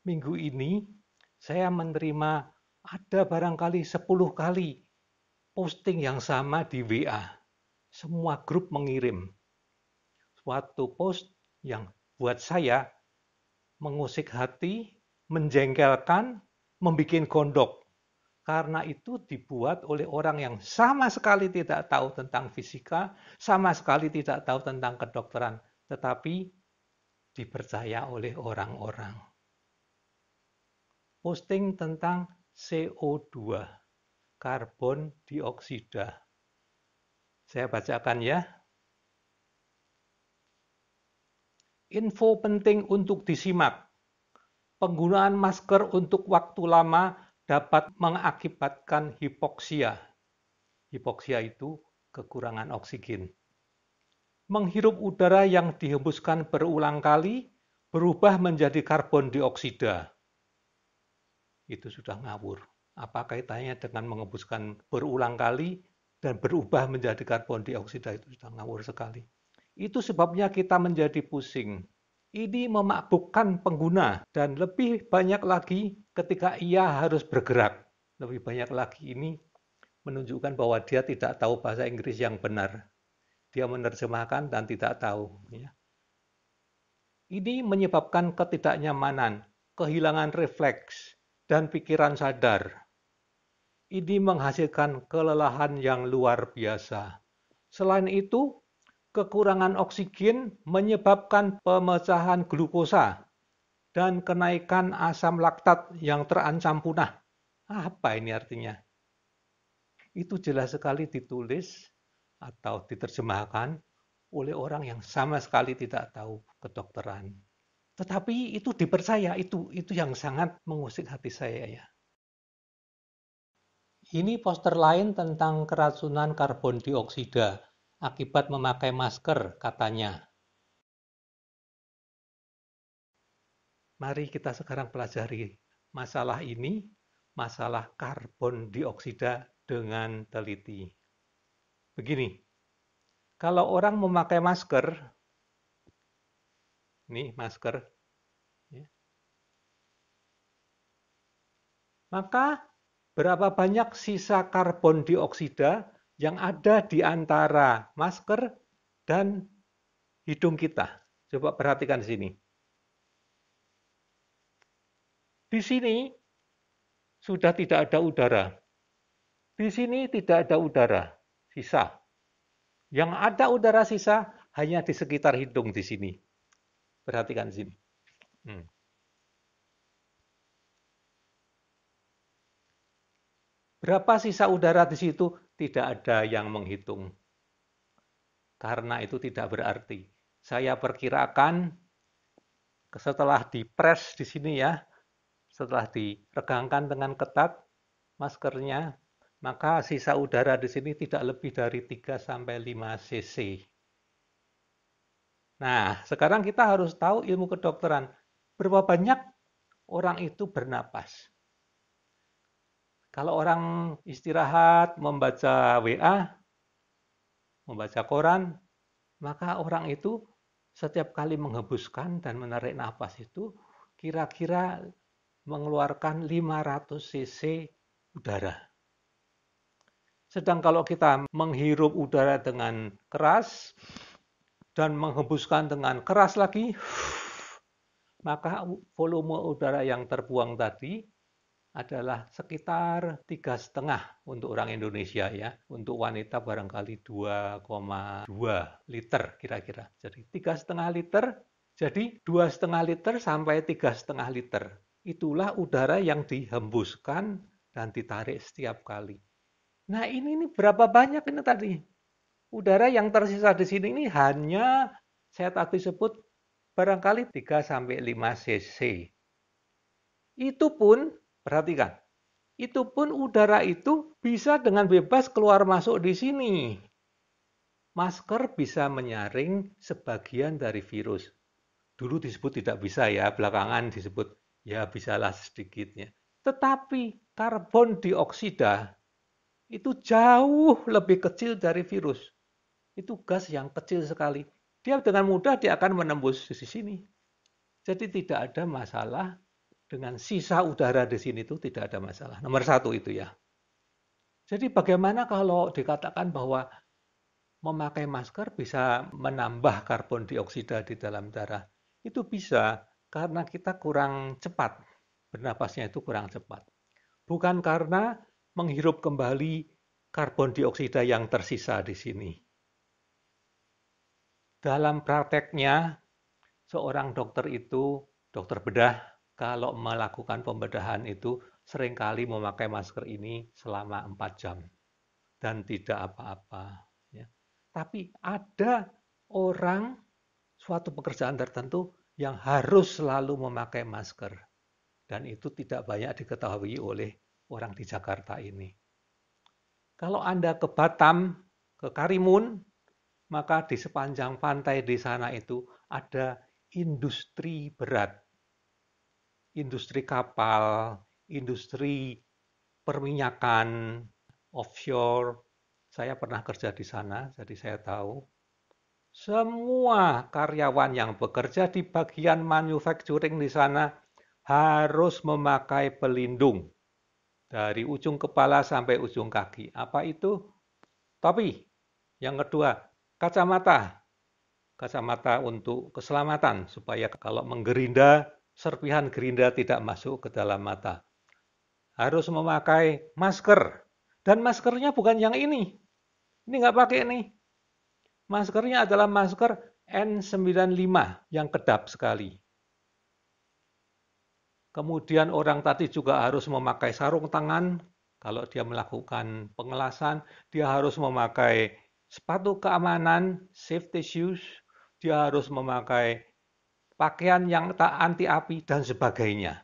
Minggu ini saya menerima ada barangkali 10 kali posting yang sama di WA. Semua grup mengirim suatu post yang buat saya mengusik hati, menjengkelkan, membuat gondok. Karena itu dibuat oleh orang yang sama sekali tidak tahu tentang fisika, sama sekali tidak tahu tentang kedokteran, tetapi dipercaya oleh orang-orang. Posting tentang CO2, karbon dioksida. Saya bacakan ya. Info penting untuk disimak. Penggunaan masker untuk waktu lama dapat mengakibatkan hipoksia. Hipoksia itu kekurangan oksigen. Menghirup udara yang dihembuskan berulang kali berubah menjadi karbon dioksida. Itu sudah ngawur. Apa kaitannya dengan menghembuskan berulang kali dan berubah menjadi karbon dioksida? Itu sudah ngawur sekali. Itu sebabnya kita menjadi pusing. Ini memabukkan pengguna dan lebih banyak lagi ketika ia harus bergerak. Lebih banyak lagi ini menunjukkan bahwa dia tidak tahu bahasa Inggris yang benar. Dia menerjemahkan dan tidak tahu. Ini menyebabkan ketidaknyamanan, kehilangan refleks, dan pikiran sadar. Ini menghasilkan kelelahan yang luar biasa. Selain itu, kekurangan oksigen menyebabkan pemecahan glukosa dan kenaikan asam laktat yang terancam punah. Apa ini artinya? Itu jelas sekali ditulis atau diterjemahkan oleh orang yang sama sekali tidak tahu kedokteran. Tetapi itu dipercaya, itu yang sangat mengusik hati saya ya. Ini poster lain tentang keracunan karbon dioksida akibat memakai masker katanya. Mari kita sekarang pelajari masalah ini, masalah karbon dioksida dengan teliti. Begini, kalau orang memakai masker, nih masker, ya, maka berapa banyak sisa karbon dioksida yang ada di antara masker dan hidung kita? Coba perhatikan di sini. Di sini sudah tidak ada udara. Di sini tidak ada udara sisa. Yang ada udara sisa hanya di sekitar hidung di sini. Perhatikan di sini. Berapa sisa udara di situ? Tidak ada yang menghitung. Karena itu tidak berarti. Saya perkirakan setelah dipres di sini ya, setelah diregangkan dengan ketat maskernya, maka sisa udara di sini tidak lebih dari 3 sampai 5 cc. Nah, sekarang kita harus tahu ilmu kedokteran. Berapa banyak orang itu bernapas? Kalau orang istirahat, membaca WA, membaca koran, maka orang itu setiap kali menghembuskan dan menarik napas itu kira-kira mengeluarkan 500 cc udara. Sedang kalau kita menghirup udara dengan keras dan menghembuskan dengan keras lagi, maka volume udara yang terbuang tadi adalah sekitar 3,5 untuk orang Indonesia ya. Untuk wanita barangkali 2,2 liter kira-kira. Jadi 3,5 liter, jadi 2,5 liter sampai 3,5 liter. Itulah udara yang dihembuskan dan ditarik setiap kali. Nah ini berapa banyak ini tadi? Udara yang tersisa di sini ini hanya saya tadi sebut barangkali 3 sampai 5 cc. Itu pun perhatikan, itu pun udara itu bisa dengan bebas keluar masuk di sini. Masker bisa menyaring sebagian dari virus. Dulu disebut tidak bisa ya, belakangan disebut ya bisalah sedikitnya. Tetapi karbon dioksida itu jauh lebih kecil dari virus. Itu gas yang kecil sekali. Dia dengan mudah dia akan menembus di sini. Jadi tidak ada masalah dengan sisa udara di sini itu tidak ada masalah. Nomor satu itu ya. Jadi bagaimana kalau dikatakan bahwa memakai masker bisa menambah karbon dioksida di dalam darah? Itu bisa karena kita kurang cepat. Bernapasnya itu kurang cepat. Bukan karena menghirup kembali karbon dioksida yang tersisa di sini. Dalam prakteknya, seorang dokter itu, dokter bedah, kalau melakukan pembedahan itu seringkali memakai masker ini selama 4 jam dan tidak apa-apa. Ya. Tapi ada orang suatu pekerjaan tertentu yang harus selalu memakai masker dan itu tidak banyak diketahui oleh orang di Jakarta ini. Kalau Anda ke Batam, ke Karimun, maka di sepanjang pantai di sana itu ada industri berat, industri kapal, industri perminyakan, offshore. Saya pernah kerja di sana, jadi saya tahu. Semua karyawan yang bekerja di bagian manufacturing di sana harus memakai pelindung dari ujung kepala sampai ujung kaki. Apa itu? Topi. Yang kedua, kacamata. Kacamata untuk keselamatan, supaya kalau menggerinda, serpihan gerinda tidak masuk ke dalam mata. Harus memakai masker. Dan maskernya bukan yang ini. Ini nggak pakai nih. Maskernya adalah masker N95 yang kedap sekali. Kemudian orang tadi juga harus memakai sarung tangan. Kalau dia melakukan pengelasan, dia harus memakai sepatu keamanan, safety shoes. Dia harus memakai pakaian yang tak anti api dan sebagainya.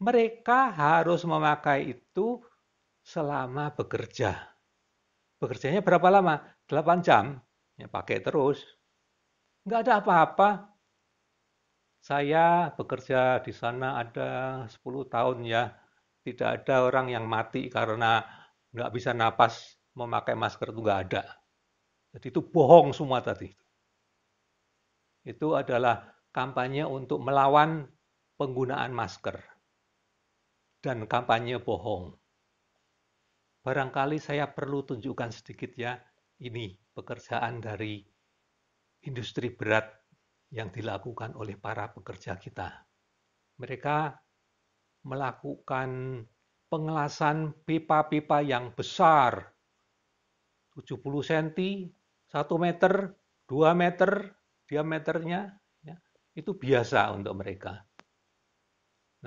Mereka harus memakai itu selama bekerja. Bekerjanya berapa lama? 8 jam. Ya, pakai terus. Nggak ada apa-apa. Saya bekerja di sana ada 10 tahun ya. Tidak ada orang yang mati karena nggak bisa napas memakai masker itu nggak ada. Jadi itu bohong semua tadi. Itu adalah kampanye untuk melawan penggunaan masker. Dan kampanye bohong. Barangkali saya perlu tunjukkan sedikit ya, ini pekerjaan dari industri berat yang dilakukan oleh para pekerja kita. Mereka melakukan pengelasan pipa-pipa yang besar, 70 cm, 1 meter, 2 meter diameternya, ya, itu biasa untuk mereka.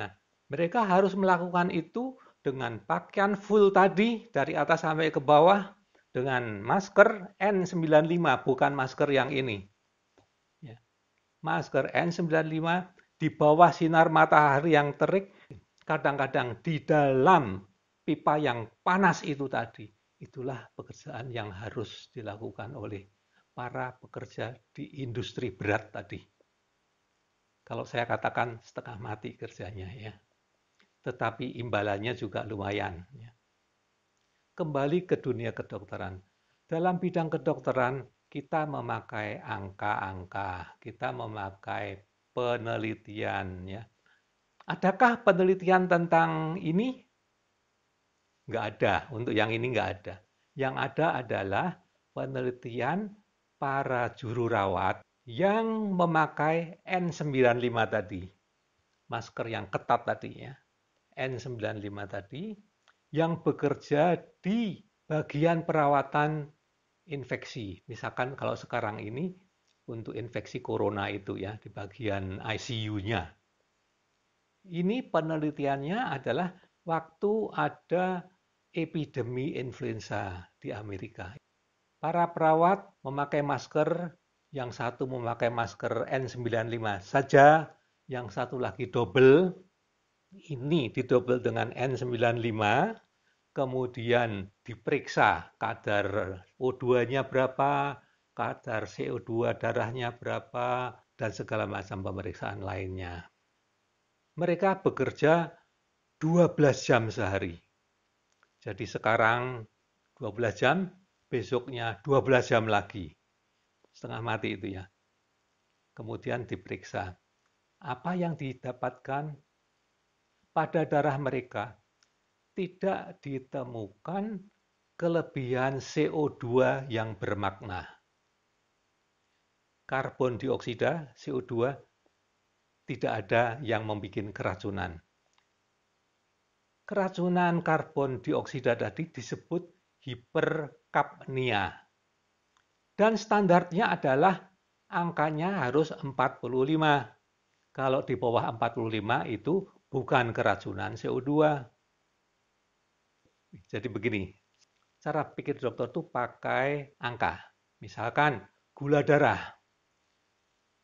Nah, mereka harus melakukan itu dengan pakaian full tadi dari atas sampai ke bawah dengan masker N95, bukan masker yang ini. Ya. Masker N95 di bawah sinar matahari yang terik, kadang-kadang di dalam pipa yang panas itu tadi. Itulah pekerjaan yang harus dilakukan oleh para pekerja di industri berat tadi. Kalau saya katakan setengah mati kerjanya ya. Tetapi imbalannya juga lumayan. Kembali ke dunia kedokteran. Dalam bidang kedokteran, kita memakai angka-angka, kita memakai penelitian. Ya. Adakah penelitian tentang ini? Nggak ada, untuk yang ini nggak ada. Yang ada adalah penelitian para juru rawat yang memakai N95 tadi. Masker yang ketat tadi ya. N95 tadi yang bekerja di bagian perawatan infeksi. Misalkan kalau sekarang ini untuk infeksi corona itu ya di bagian ICU-nya. Ini penelitiannya adalah waktu ada epidemi influenza di Amerika. Para perawat memakai masker, yang satu memakai masker N95 saja, yang satu lagi double. Ini didobel dengan N95, kemudian diperiksa kadar O2-nya berapa, kadar CO2 darahnya berapa, dan segala macam pemeriksaan lainnya. Mereka bekerja 12 jam sehari. Jadi sekarang 12 jam, besoknya 12 jam lagi. Setengah mati itu ya. Kemudian diperiksa. Apa yang didapatkan pada darah mereka? Tidak ditemukan kelebihan CO2 yang bermakna. Karbon dioksida, CO2, tidak ada yang membuat keracunan. Keracunan karbon dioksida tadi disebut hiperkapnia. Dan standarnya adalah angkanya harus 45. Kalau di bawah 45 itu bukan keracunan CO2. Jadi begini, cara pikir dokter itu pakai angka. Misalkan gula darah.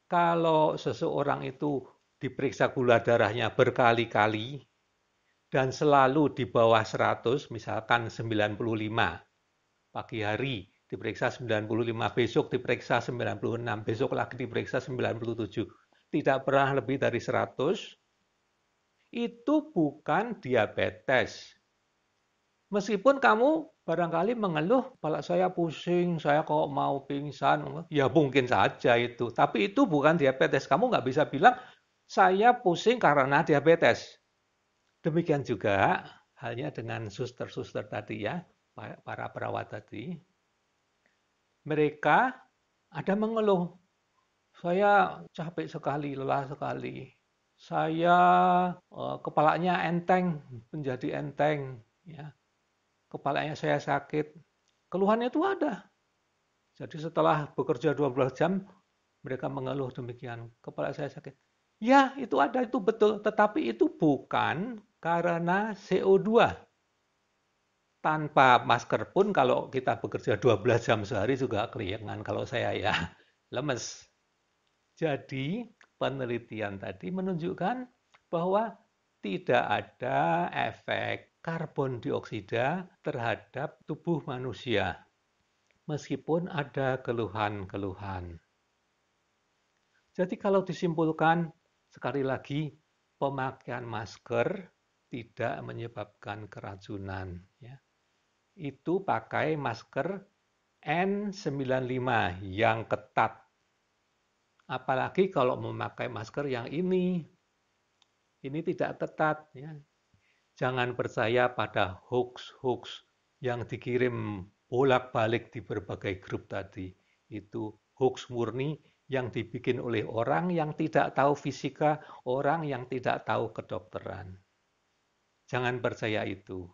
Kalau seseorang itu diperiksa gula darahnya berkali-kali dan selalu di bawah 100, misalkan 95, pagi hari diperiksa 95, besok diperiksa 96, besok lagi diperiksa 97, tidak pernah lebih dari 100, itu bukan diabetes. Meskipun kamu barangkali mengeluh, kepala saya pusing, saya kok mau pingsan, ya mungkin saja itu. Tapi itu bukan diabetes. Kamu nggak bisa bilang, saya pusing karena diabetes. Demikian juga halnya dengan suster-suster tadi ya, para perawat tadi. Mereka ada mengeluh, saya capek sekali, lelah sekali. Saya kepalanya enteng, menjadi enteng, ya. Kepalanya saya sakit. Keluhannya itu ada. Jadi setelah bekerja 12 jam, mereka mengeluh demikian. Kepala saya sakit. Ya, itu ada, itu betul. Tetapi itu bukan karena CO2. Tanpa masker pun kalau kita bekerja 12 jam sehari juga keringan kalau saya ya. Lemes. Jadi penelitian tadi menunjukkan bahwa tidak ada efek karbon dioksida terhadap tubuh manusia, meskipun ada keluhan-keluhan. Jadi kalau disimpulkan, sekali lagi, pemakaian masker tidak menyebabkan keracunan. Ya. Itu pakai masker N95 yang ketat. Apalagi kalau memakai masker yang ini tidak ketat. Ya. Jangan percaya pada hoax-hoax yang dikirim bolak-balik di berbagai grup tadi. Itu hoax murni yang dibikin oleh orang yang tidak tahu fisika, orang yang tidak tahu kedokteran. Jangan percaya itu.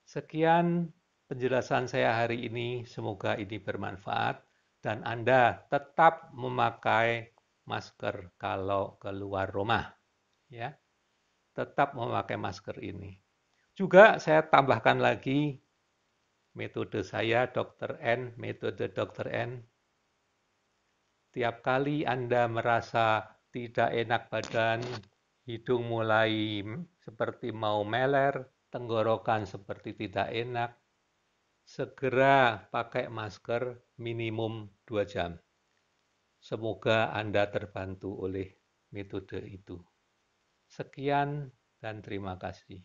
Sekian penjelasan saya hari ini, semoga ini bermanfaat dan Anda tetap memakai masker kalau keluar rumah. Ya. Tetap memakai masker ini. Juga saya tambahkan lagi metode saya, Dr. N, metode Dr. N. Tiap kali Anda merasa tidak enak badan, hidung mulai seperti mau meler, tenggorokan seperti tidak enak, segera pakai masker minimum 2 jam. Semoga Anda terbantu oleh metode itu. Sekian dan terima kasih.